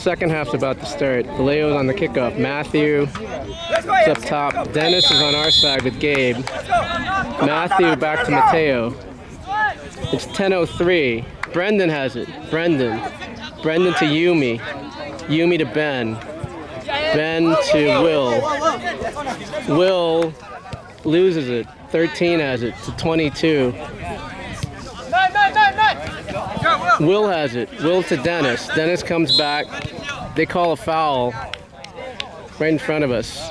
Second half's about to start. Valeo's on the kickoff. Matthew is up top. Dennis is on our side with Gabe. Matthew back to Mateo. It's 10:03. Brendan has it. Brendan to Yumi. Yumi to Ben. Ben to Will. Will loses it. 13 has it to 22. Will has it. Will to Dennis. Dennis comes back. They call a foul right in front of us.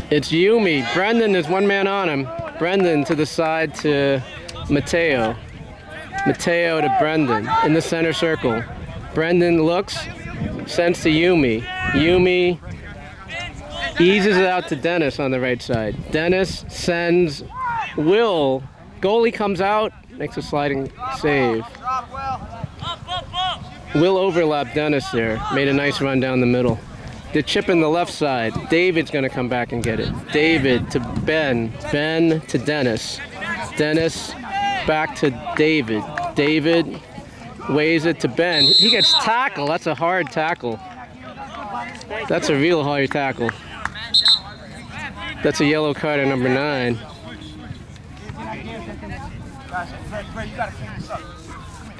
It's Yumi. Brendan is one man on him. Brendan to the side to Mateo. Mateo to Brendan in the center circle. Brendan looks, sends to Yumi. Yumi eases it out to Dennis on the right side. Dennis sends Will. Goalie comes out, makes a sliding save. Will overlap Dennis there. Made a nice run down the middle. The chip in the left side. David's going to come back and get it. David to Ben. Ben to Dennis. Dennis back to David. David weighs it to Ben. He gets tackled. That's a hard tackle. That's a real hard tackle. That's a yellow card at number 9.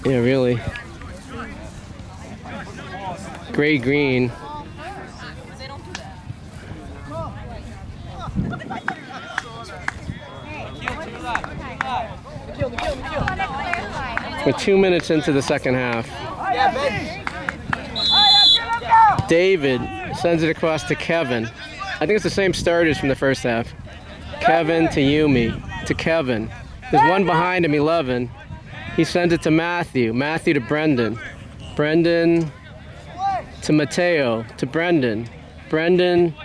Yeah, really. Gray-green. We're 2 minutes into the second half. David sends it across to Kevin. I think it's the same starters from the first half. Kevin to Yumi, to Kevin. There's one behind him, 11. He sends it to Matthew. Matthew to Brendan. Brendan to Mateo, to Brendan. Brendan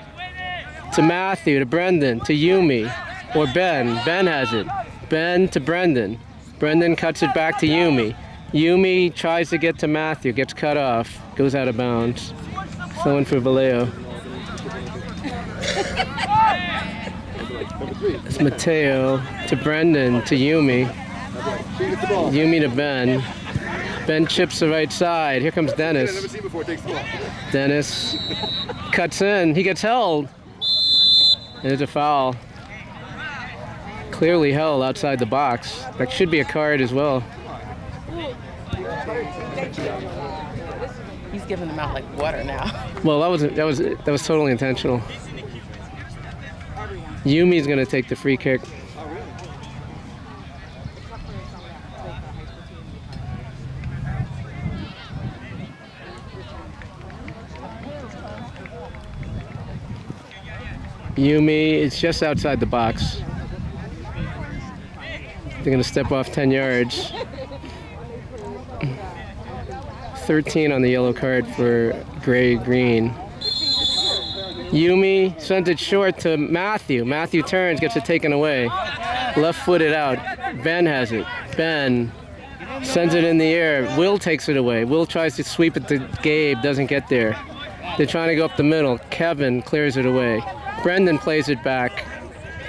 to Matthew, to Brendan, to Yumi, or Ben. Ben has it. Ben to Brendan. Brendan cuts it back to Yumi. Yumi tries to get to Matthew, gets cut off, goes out of bounds. Throwing for Valeo. It's Mateo to Brendan, to Yumi. Yumi to Ben. Ben chips the right side. Here comes Dennis. Dennis cuts in. He gets held. And there's a foul. Clearly held outside the box. That should be a card as well. He's giving them out like water now. Well, that was totally intentional. Yumi's gonna take the free kick. Yumi is just outside the box. They're gonna step off 10 yards. 13 on the yellow card for gray-green. Yumi sends it short to Matthew. Matthew turns, gets it taken away. Left-footed out. Ben has it. Ben sends it in the air. Will takes it away. Will tries to sweep it to Gabe, doesn't get there. They're trying to go up the middle. Kevin clears it away. Brendan plays it back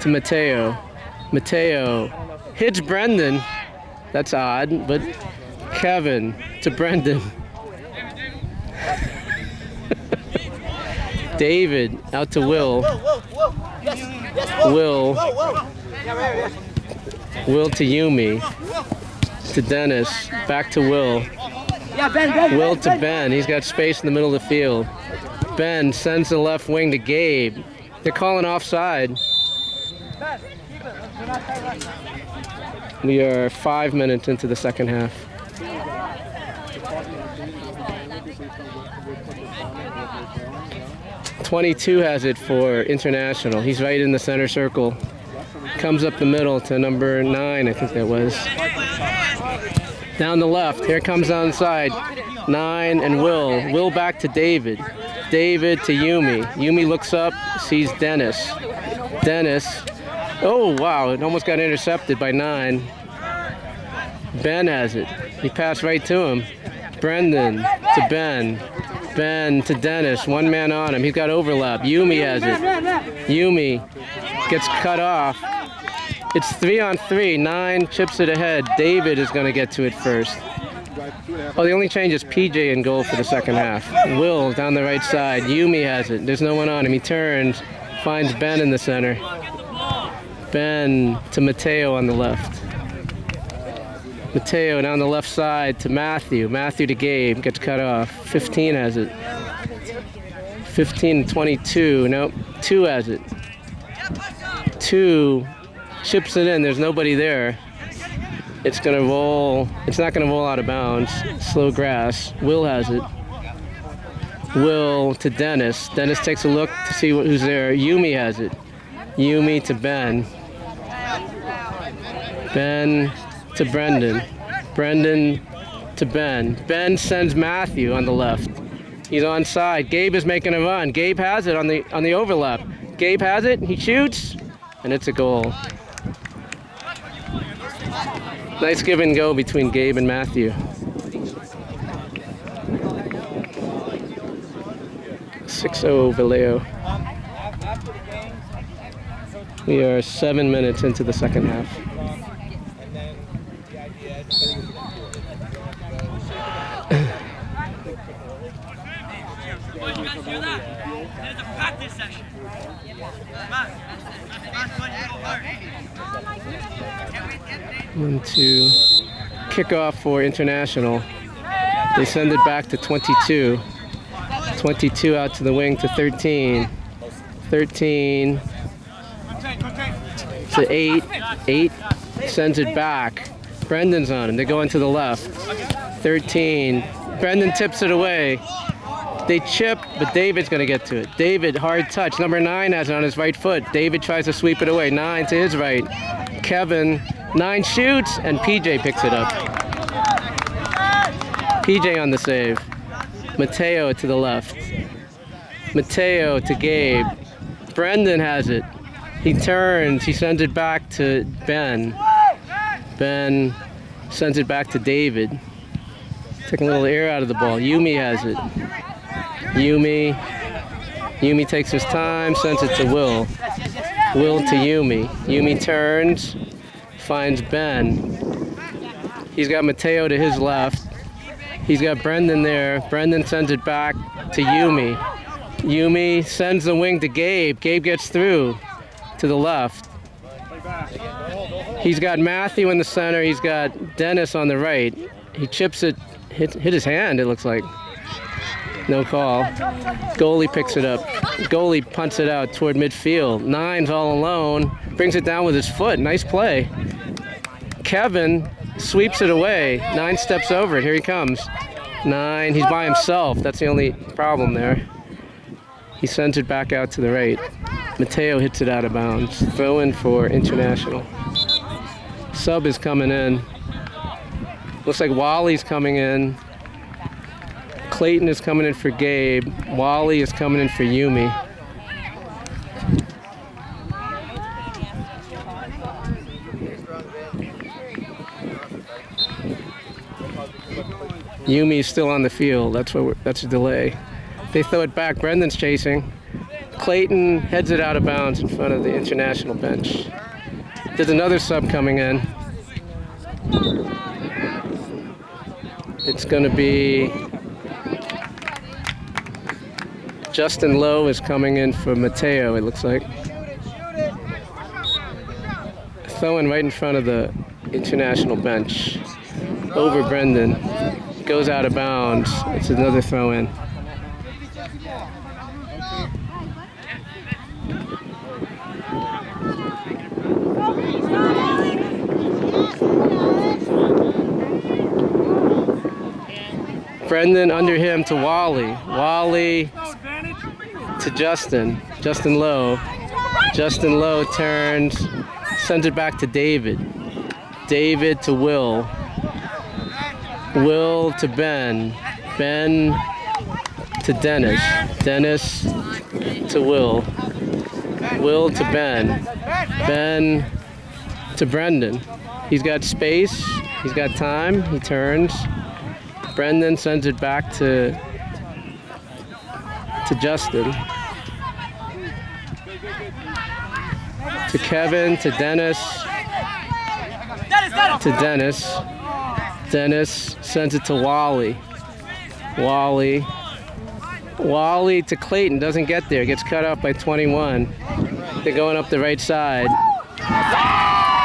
to Mateo. Mateo hits Brendan. That's odd, but Kevin to Brendan. David out to Will. Will to Yumi. To Dennis. Back to Will. Will to Ben. He's got space in the middle of the field. Ben sends the left wing to Gabe. They're calling offside. We are 5 minutes into the second half. .22 has it for International. He's right in the center circle. Comes up the middle to number 9, I think that was. Down the left, here comes onside. 9 and Will. Will back to David. David to Yumi. Yumi looks up, sees Dennis. Dennis. Oh, wow, it almost got intercepted by 9. Ben has it. He passed right to him. Brendan to Ben. Ben to Dennis. One man on him. He's got overlap. Yumi has it. Yumi gets cut off. It's 3-on-3. 9 chips it ahead. David is going to get to it first. Oh, the only change is PJ in goal for the second half. Will down the right side. Yumi has it. There's no one on him. He turns, finds Ben in the center. Ben to Mateo on the left. Mateo down the left side to Matthew. Matthew to Gabe. Gets cut off. 15 has it. 15 to 22. Nope. 2 has it. 2 chips it in. There's nobody there. It's gonna roll. It's not gonna roll out of bounds. Slow grass. Will has it. Will to Dennis. Dennis takes a look to see who's there. Yumi has it. Yumi to Ben. Ben to Brendan. Brendan to Ben. Ben sends Matthew on the left. He's onside. Gabe is making a run. Gabe has it on the overlap. Gabe has it. He shoots, and it's a goal. Nice give and go between Gabe and Matthew. 6-0 Valeo. We are 7 minutes into the second half. One, two. Kickoff for International. They send it back to 22. 22 out to the wing to 13. 13 to 8. 8 sends it back. Brendan's on him. They go into the left. 13. Brendan tips it away. They chip, but David's going to get to it. David, hard touch. Number 9 has it on his right foot. David tries to sweep it away. 9 to his right. Kevin, 9 shoots, and PJ picks it up. PJ on the save. Mateo to the left. Mateo to Gabe. Brendan has it. He turns. He sends it back to Ben. Ben sends it back to David. Taking a little air out of the ball. Yumi has it. Yumi takes his time, sends it to Will. Will to Yumi. Yumi turns, finds Ben. He's got Mateo to his left. He's got Brendan there. Brendan sends it back to Yumi. Yumi sends the wing to Gabe. Gabe gets through to the left. He's got Matthew in the center. He's got Dennis on the right. He chips it, hit his hand, it looks like. No call. Goalie picks it up. Goalie punts it out toward midfield. 9's all alone. Brings it down with his foot. Nice play. Kevin sweeps it away. 9 steps over it. Here he comes. 9. He's by himself. That's the only problem there. He sends it back out to the right. Mateo hits it out of bounds. Throw in for International. Sub is coming in. Looks like Wally's coming in. Clayton is coming in for Gabe. Wally is coming in for Yumi. Yumi is still on the field. That's a delay. They throw it back. Brendan's chasing. Clayton heads it out of bounds in front of the International bench. There's another sub coming in. It's going to be Justin Lowe is coming in for Mateo, it looks like. Throwing right in front of the International bench. Over Brendan. Goes out of bounds. It's another throw in. Brendan under him to Wally. Wally to Justin. Justin Lowe. Justin Lowe turns, sends it back to David. David to Will. Will to Ben. Ben to Dennis. Dennis to Will. Will to Ben. Ben to Brendan. He's got space. He's got time. He turns. Brendan sends it back to Justin. To Kevin, to Dennis. To Dennis. Dennis sends it to Wally. Wally to Clayton, doesn't get there, gets cut off by 21. They're going up the right side.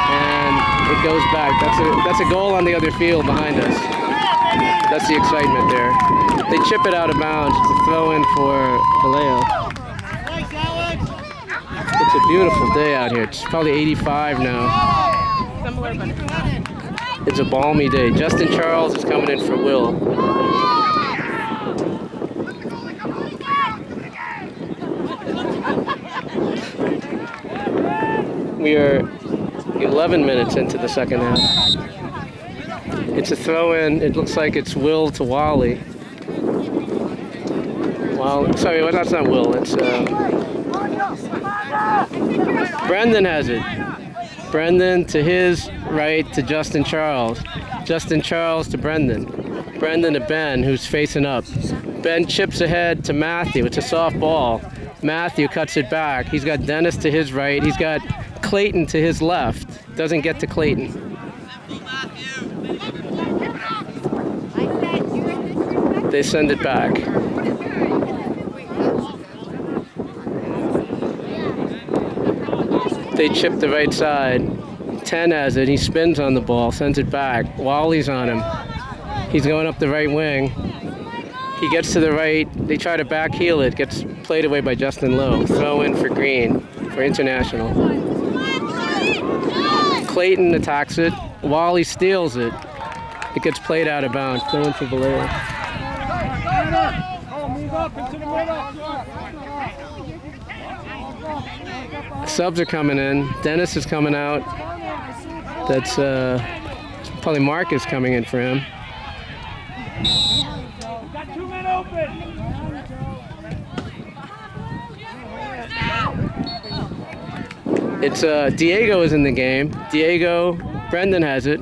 And it goes back. That's a goal on the other field behind us. That's the excitement there. They chip it out of bounds to throw in for Valeo. It's a beautiful day out here. It's probably 85 now. It's a balmy day. Justin Charles is coming in for Will. We are 11 minutes into the second half. It's a throw-in. It looks like it's Will to Wally. Sorry, well, that's not Will. It's Brendan has it. Brendan to his right to Justin Charles. Justin Charles to Brendan. Brendan to Ben, who's facing up. Ben chips ahead to Matthew. It's a soft ball. Matthew cuts it back. He's got Dennis to his right. He's got Clayton to his left. Doesn't get to Clayton. They send it back. They chip the right side. 10 has it. He spins on the ball, sends it back. Wally's on him. He's going up the right wing. He gets to the right. They try to back heel it. Gets played away by Justin Lowe. Throw in for Green for International. Clayton attacks it. Wally steals it. It gets played out of bounds. Throw in for Valeo. Subs are coming in. Dennis is coming out. That's probably Marcus coming in for him. It's Diego is in the game. Brendan has it.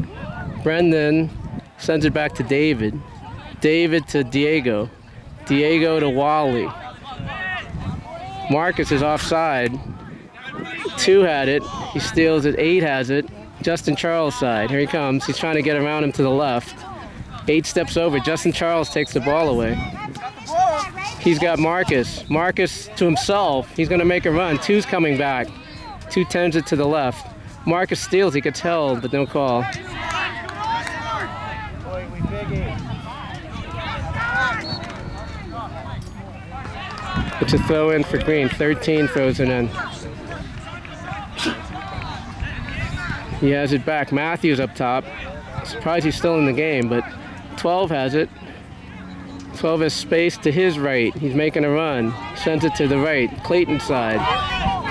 Brendan sends it back to David. David to Diego. Diego to Wally. Marcus is offside. 2 had it. He steals it. 8 has it. Justin Charles side. Here he comes. He's trying to get around him to the left. 8 steps over. Justin Charles takes the ball away. He's got Marcus. Marcus to himself. He's going to make a run. 2's coming back. 2 turns it to the left. Marcus steals. He gets held, but no call. It's a throw in for Green. 13 throws it in. He has it back. Matthews up top. Surprised he's still in the game, but 12 has it. 12 has space to his right. He's making a run. Sends it to the right. Clayton side.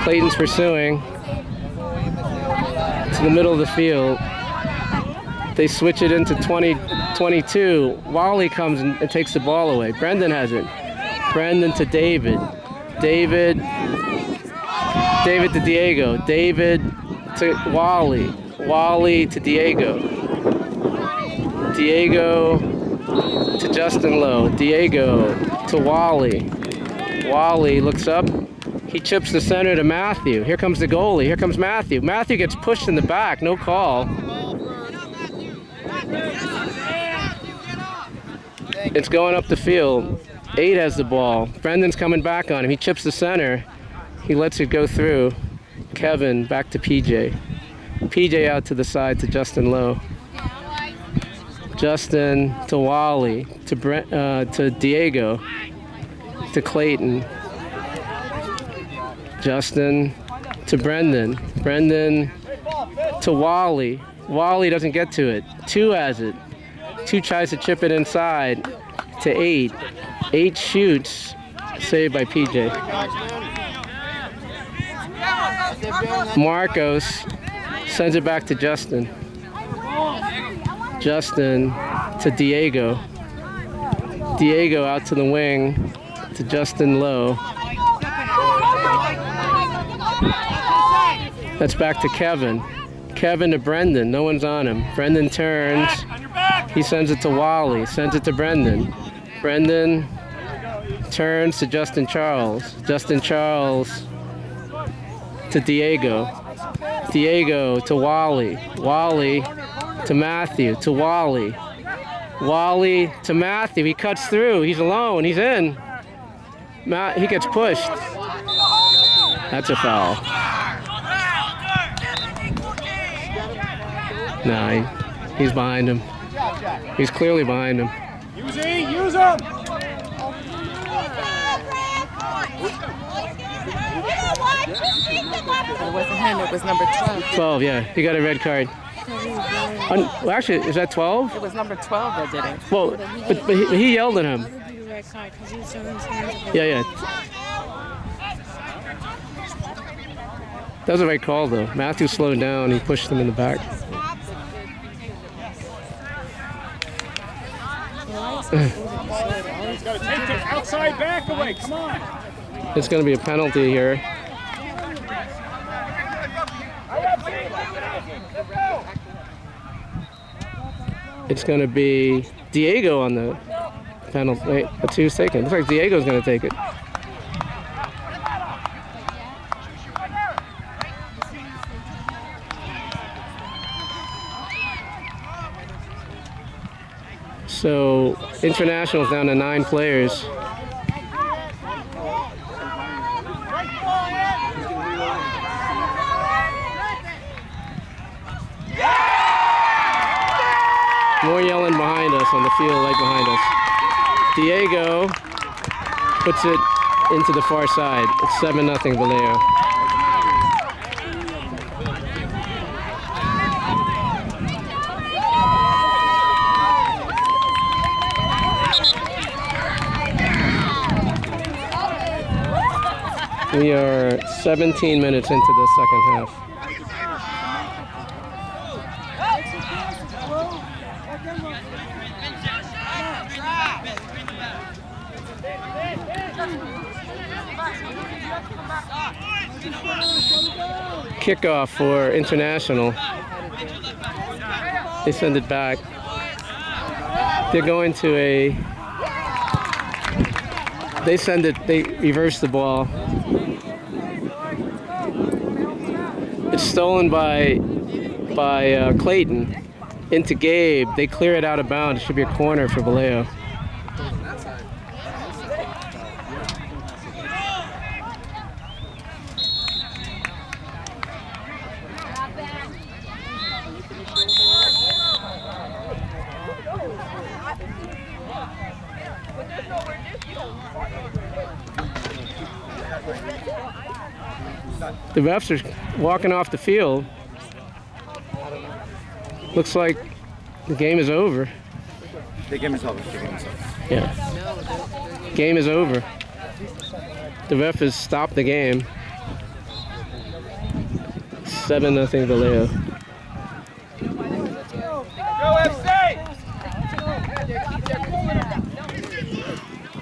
Clayton's pursuing. To the middle of the field. They switch it into 20-22. Wally comes and takes the ball away. Brendan has it. Brendan to David. David to Diego. David to Wally. Wally to Diego. Diego to Justin Lowe. Diego to Wally. Wally looks up. He chips the center to Matthew. Here comes the goalie. Here comes Matthew. Matthew gets pushed in the back. No call. It's going up the field. 8 has the ball. Brendan's coming back on him. He chips the center. He lets it go through. Kevin back to PJ. PJ out to the side to Justin Lowe. Justin to Wally. To Diego. To Clayton. Justin to Brendan. Brendan to Wally. Wally doesn't get to it. 2 has it. 2 tries to chip it inside to 8. 8 shoots. Saved by PJ. Marcos sends it back to Justin. Justin to Diego. Diego out to the wing to Justin Lowe. That's back to Kevin. Kevin to Brendan. No one's on him. Brendan turns. He sends it to Wally. Sends it to Brendan. Brendan turns to Justin Charles. Justin Charles to Diego. Diego to Wally. Wally to Matthew. To Wally. Wally to Matthew. He cuts through. He's alone. He's in. He gets pushed. That's a foul. No, he's behind him. He's clearly behind him. Use him! It wasn't him, it was number 12. 12, yeah. He got a red card. Well, actually, is that 12? It was number 12 that did it. Well, but he yelled at him. Yeah. That was a right call, though. Matthew slowed down. He pushed him in the back. He's got to take the outside back away. Come on. It's going to be a penalty here. It's going to be Diego on the penalty. Wait, that's who's taking. Looks like Diego's going to take it. So International's down to 9 players. More yelling behind us on the field, right behind us. Diego puts it into the far side. It's 7-0 Valeo. We are 17 minutes into the second half. Kickoff for International. They send it back. They're going to a... They send it, they reverse the ball. It's stolen by Clayton into Gabe. They clear it out of bounds. It should be a corner for Valeo. The refs are walking off the field. Looks like the game is over. The game is over. Yeah. Game is over. The ref has stopped the game. 7-0 Valeo.